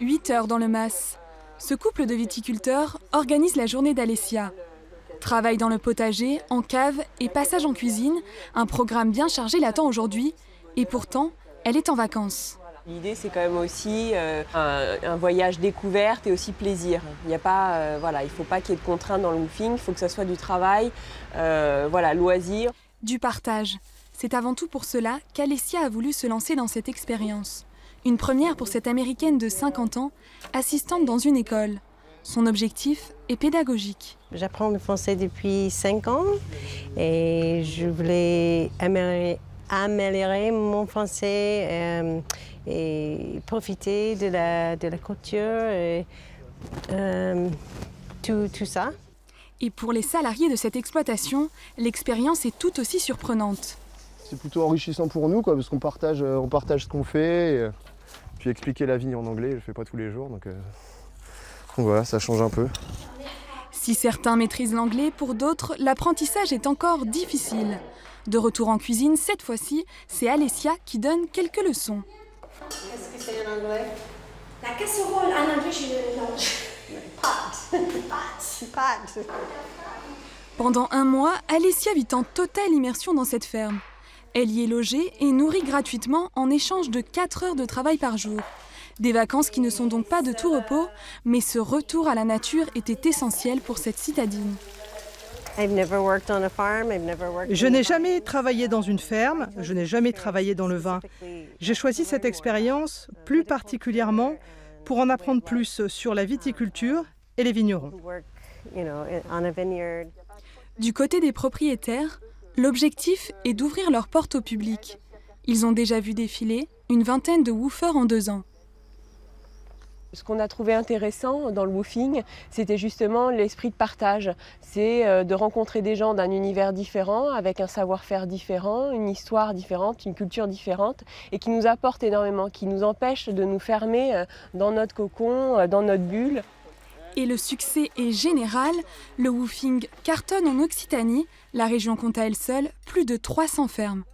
8 heures dans le mas. Ce couple de viticulteurs organise la journée d'Alessia. Travail dans le potager, en cave et passage en cuisine, un programme bien chargé l'attend aujourd'hui. Et pourtant, elle est en vacances. L'idée, c'est quand même aussi un voyage découverte et aussi plaisir. Il n'y a pas, il ne faut pas qu'il y ait de contraintes dans le woofing, il faut que ça soit du travail, loisir. Du partage. C'est avant tout pour cela qu'Alessia a voulu se lancer dans cette expérience. Une première pour cette Américaine de 50 ans, assistante dans une école. Son objectif est pédagogique. J'apprends le français depuis 5 ans et je voulais améliorer mon français et profiter de la culture et tout ça. Et pour les salariés de cette exploitation, l'expérience est tout aussi surprenante. C'est plutôt enrichissant pour nous, parce qu'on partage ce qu'on fait. Et puis expliquer la vie en anglais, je ne le fais pas tous les jours, donc voilà, ça change un peu. Si certains maîtrisent l'anglais, pour d'autres, l'apprentissage est encore difficile. De retour en cuisine, cette fois-ci, c'est Alessia qui donne quelques leçons. Qu'est-ce que c'est en anglais? La casserole en anglais, je Pot. Pendant un mois, Alessia vit en totale immersion dans cette ferme. Elle y est logée et nourrie gratuitement en échange de 4 heures de travail par jour. Des vacances qui ne sont donc pas de tout repos, mais ce retour à la nature était essentiel pour cette citadine. Je n'ai jamais travaillé dans une ferme, je n'ai jamais travaillé dans le vin. J'ai choisi cette expérience plus particulièrement pour en apprendre plus sur la viticulture et les vignerons. Du côté des propriétaires, l'objectif est d'ouvrir leurs portes au public. Ils ont déjà vu défiler une vingtaine de woofers en 2 ans. Ce qu'on a trouvé intéressant dans le woofing, c'était justement l'esprit de partage. C'est de rencontrer des gens d'un univers différent, avec un savoir-faire différent, une histoire différente, une culture différente, et qui nous apporte énormément, qui nous empêche de nous fermer dans notre cocon, dans notre bulle. Et le succès est général. Le woofing cartonne en Occitanie. La région compte à elle seule plus de 300 fermes.